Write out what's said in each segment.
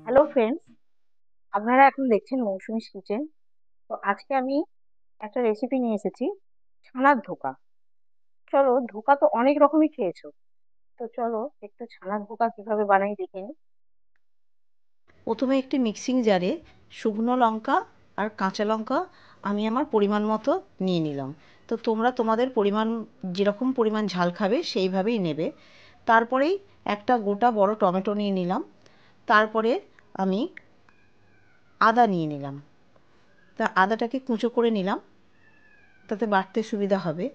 Hello friends, আপনারা এখন দেখছেন মৌসুমীস কিচেন। তো আজকে আমি একটা রেসিপি নিয়ে এসেছি, ছানার ধোকা। চলো, ধোকা তো অনেক রকমই খেয়েছো, তো চলো একটু ছানার ধোকা কিভাবে বানাই দেখে নিই। প্রথমে একটি মিক্সিং জারে শুকনো লঙ্কা আর কাঁচা লঙ্কা আমি আমার পরিমাণ মতো নিয়ে নিলাম। তো তোমরা তোমাদের পরিমাণ, যেরকম পরিমাণ ঝাল খাবে সেইভাবেই নেবে। তারপরেই একটা গোটা বড় টমেটো নিয়ে নিলাম। তারপরে আমি আদা নিয়ে নিলাম। তা আদাটাকে কুঁচো করে নিলাম, তাতে বাটতে সুবিধা হবে।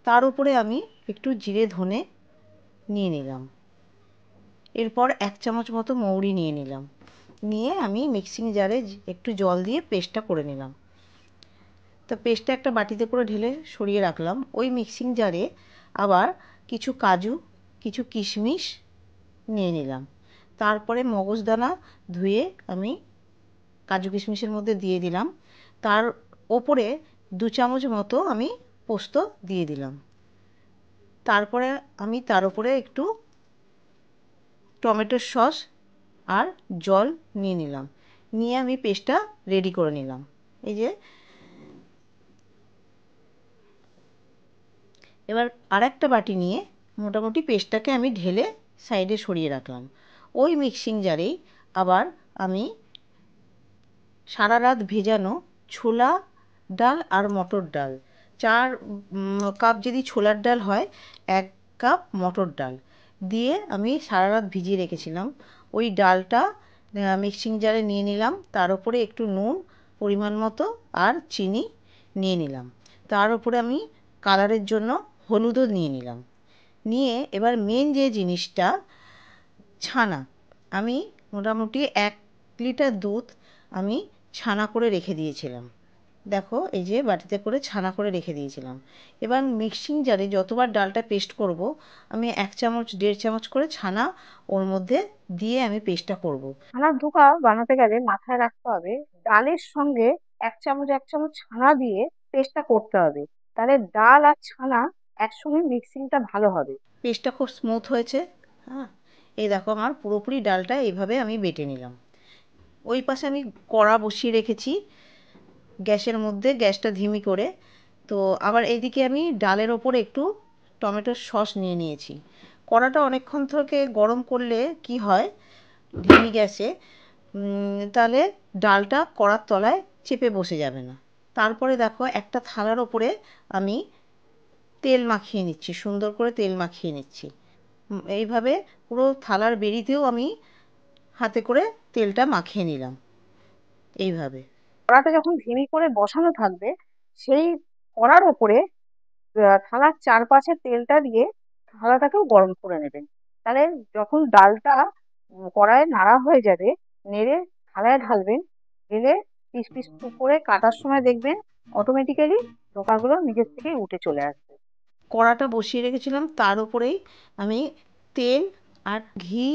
তার উপরে আমি একটু জিরে ধনে নিয়ে নিলাম। এরপর 1 চামচ মতো মৌরি নিয়ে নিলাম। নিয়ে আমি মিক্সিং জারে একটু জল দিয়ে পেস্টটা করে নিলাম। তো পেস্টটা একটা বাটিতে করে ঢেলে সরিয়ে রাখলাম। ওই মিক্সিং জারে আবার কিছু কাজু, কিছু কিশমিশ নিয়ে নিলাম। তারপরে মগজদানা ধুয়ে আমি কাজু কিশমিশের মধ্যে দিয়ে দিলাম। তার ওপরে 2 চামচ মতো আমি পোস্ত দিয়ে দিলাম। তারপরে আমি তার উপরে একটু টমেটোর সস আর জল নিয়ে নিলাম। নিয়ে আমি পেস্টটা রেডি করে নিলাম। এই যে এবার আরেকটা বাটি নিয়ে মোটামুটি পেস্টটাকে আমি ঢেলে সাইডে সরিয়ে রাখলাম। ওই মিক্সিং জারেই আবার আমি সারা রাত ভেজানো ছোলা ডাল আর মটর ডাল, 4 কাপ যদি ছোলার ডাল হয়, 1 কাপ মটর ডাল দিয়ে আমি সারা রাত ভিজিয়ে রেখেছিলাম। ওই ডালটা মিক্সিং জারে নিয়ে নিলাম। তার উপরে একটু নুন পরিমাণ মতো আর চিনি নিয়ে নিলাম। তার উপরে আমি কালারের জন্য হলুদও নিয়ে নিলাম। নিয়ে এবার মেন যে জিনিসটা, ছানা, আমি মোটামুটি 1 লিটার দুধ আমি ছানা করে রেখে দিয়েছিলাম। দেখো, এই যে বাটিতে করে ছানা করে রেখে দিয়েছিলাম। এবার মিক্সিং জারে যতবার ডালটা পেস্ট করব, আমি 1 চামচ 1.5 চামচ করে ছানা ওর মধ্যে দিয়ে আমি পেস্টটা করব। ছানার ধোকা বানাতে গেলে মাথায় রাখতে হবে, ডালের সঙ্গে 1 চামচ ছানা দিয়ে পেস্টটা করতে হবে। তাহলে ডাল আর ছানা একসঙ্গে মিক্সিংটা ভালো হবে। পেস্টটা খুব স্মুথ হয়েছে। হ্যাঁ, এই দেখো আমার পুরোপুরি ডালটা এইভাবে আমি বেটে নিলাম। ওই পাশে আমি কড়া বসিয়ে রেখেছি গ্যাসের মধ্যে, গ্যাসটা ধিমি করে। তো আবার এইদিকে আমি ডালের ওপরে একটু টমেটোর সস নিয়ে নিয়েছি। কড়াটা অনেকক্ষণ থেকে গরম করলে কি হয়, ধিমি গ্যাসে তাহলে ডালটা কড়ার তলায় চেপে বসে যাবে না। তারপরে দেখো একটা থালার ওপরে আমি তেল মাখিয়ে নিচ্ছি, সুন্দর করে তেল মাখিয়ে নিচ্ছি। এইভাবে পুরো থালার বেড়িতেও আমি হাতে করে তেলটা মাখিয়ে নিলাম এইভাবে। কড়াটা যখন ধিমি করে বসানো থাকবে, সেই কড়ার ওপরে থালার চারপাশে তেলটা দিয়ে থালাটাকেও গরম করে নেবেন। তাহলে যখন ডালটা কড়াইয়ে নাড়া হয়ে যাবে, নেড়ে থালায় ঢালবেন। ঢেলে পিস পিস করে কাটার সময় দেখবেন অটোমেটিক্যালি ধোকাগুলো নিজের থেকেই উঠে চলে আসবে। কড়াটা বসিয়ে রেখেছিলাম, তার উপরেই আমি তেল আর ঘি।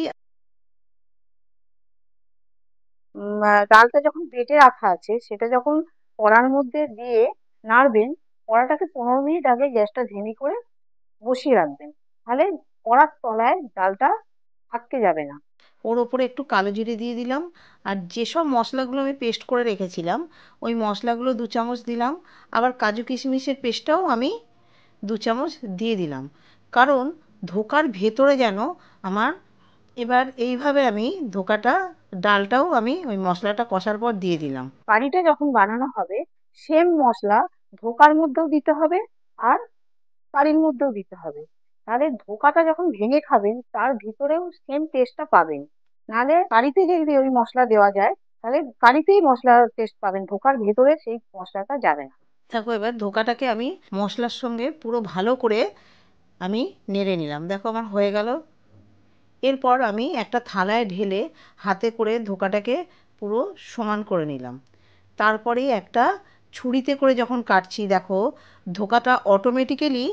ডালটা যখন বেটে রাখা আছে সেটা যখন কড়ার মধ্যে দিয়ে নাড়বেন, কড়াটাকে 15 মিনিট আগে গ্যাসটা ধিমি করে বসিয়ে রাখবেন। তাহলে কড়ার তলায় ডালটা আটকে যাবে না। ওর ওপরে একটু কালো জিরে দিয়ে দিলাম। আর যেসব মশলাগুলো আমি পেস্ট করে রেখেছিলাম, ওই মশলাগুলো 2 চামচ দিলাম। আবার কাজু কিশমিশের পেস্টটাও আমি 2 চামচ দিয়ে দিলাম। কারণ ধোকার ভেতরে যেন আমার, এবার এইভাবে আমি ধোকাটা, ডালটাও আমি ওই মশলাটা কষার পর দিয়ে দিলাম। কারিটা যখন বানানো হবে, সেম মশলা ধোকার মধ্যেও দিতে হবে আর কারির মধ্যেও দিতে হবে। তাহলে ধোকাটা যখন ভেঙে খাবেন তার ভিতরেও সেম টেস্টটা পাবেন। নাহলে কারিতে যদি ওই মশলা দেওয়া যায়, তাহলে কারিতেই মশলার টেস্ট পাবেন, ধোকার ভেতরে সেই মশলাটা যাবে না। দেখো, এবার ধোকাটাকে আমি মশলার সঙ্গে পুরো ভালো করে আমি নেড়ে নিলাম। দেখো আমার হয়ে গেল। এরপর আমি একটা থালায় ঢেলে হাতে করে ধোকাটাকে পুরো সমান করে নিলাম। তারপরেই একটা ছুরিতে করে যখন কাটছি, দেখো ধোকাটা অটোমেটিক্যালি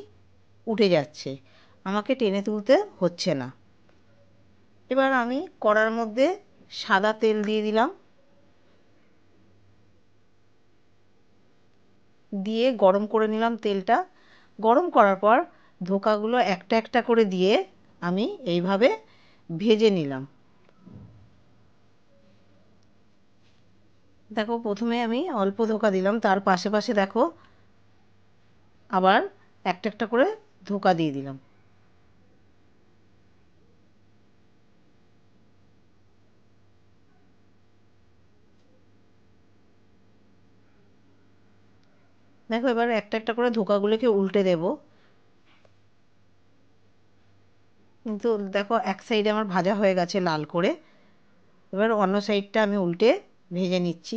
উঠে যাচ্ছে, আমাকে টেনে তুলতে হচ্ছে না। এবার আমি কড়ার মধ্যে সাদা তেল দিয়ে দিলাম। দিয়ে গরম করে নিলাম তেলটা। গরম করার পর ধোকাগুলো একটা একটা করে দিয়ে আমি এইভাবে ভেজে নিলাম। দেখো প্রথমে আমি অল্প ধোকা দিলাম, তার পাশে পাশে দেখো আবার একটা একটা করে ধোকা দিয়ে দিলাম। দেখো এবার একটা একটা করে ধোকাগুলোকে উল্টে দেব। কিন্তু দেখো এক সাইডে আমার ভাজা হয়ে গেছে লাল করে, এবার অন্য সাইডটা আমি উল্টে ভেজে নিচ্ছি।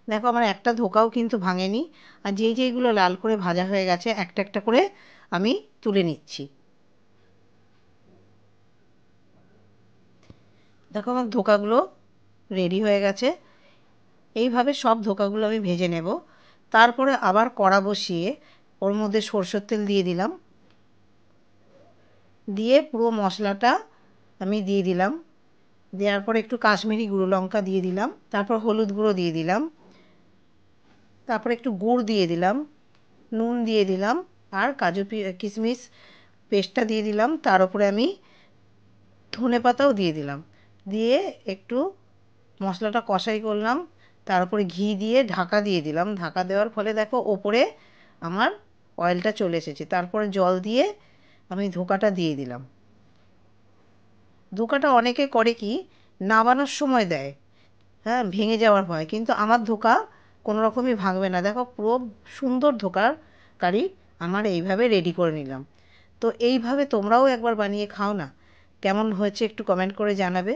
দেখো আমার একটা ধোকাও কিন্তু ভাঙেনি, আর যেই যেইগুলো লাল করে ভাজা হয়ে গেছে একটা একটা করে আমি তুলে নিচ্ছি। দেখো আমার ধোকাগুলো রেডি হয়ে গেছে। এইভাবে সব ধোকাগুলো আমি ভেজে নেব। তারপরে আবার কড়া বসিয়ে ওর মধ্যে সরষের তেল দিয়ে দিলাম, দিয়ে পুরো মশলাটা আমি দিয়ে দিলাম। দেওয়ার পর একটু কাশ্মীরি গুঁড়ো লঙ্কা দিয়ে দিলাম, তারপর হলুদ গুঁড়ো দিয়ে দিলাম, তারপর একটু গুড় দিয়ে দিলাম, নুন দিয়ে দিলাম, আর কাজু কিশমিশ পেস্টটা দিয়ে দিলাম। তার উপরে আমি ধনেপাতাও দিয়ে দিলাম, দিয়ে একটু মশলাটা কষাই করলাম। তার উপরে ঘি দিয়ে ঢাকা দিয়ে দিলাম। ঢাকা দেওয়ার ফলে দেখো ওপরে আমার অয়েলটা চলে এসেছে। তারপরে জল দিয়ে আমি ধোকাটা দিয়ে দিলাম। ধোকাটা অনেকে করে কি নামানোর সময় দেয়, হ্যাঁ, ভেঙে যাওয়ার ভয়, কিন্তু আমার ধোকা কোনো রকমই ভাঙবে না। দেখো পুরো সুন্দর ধোকার কারি আমার এইভাবে রেডি করে নিলাম। তো এইভাবে তোমরাও একবার বানিয়ে খাও না, কেমন হয়েছে একটু কমেন্ট করে জানাবে।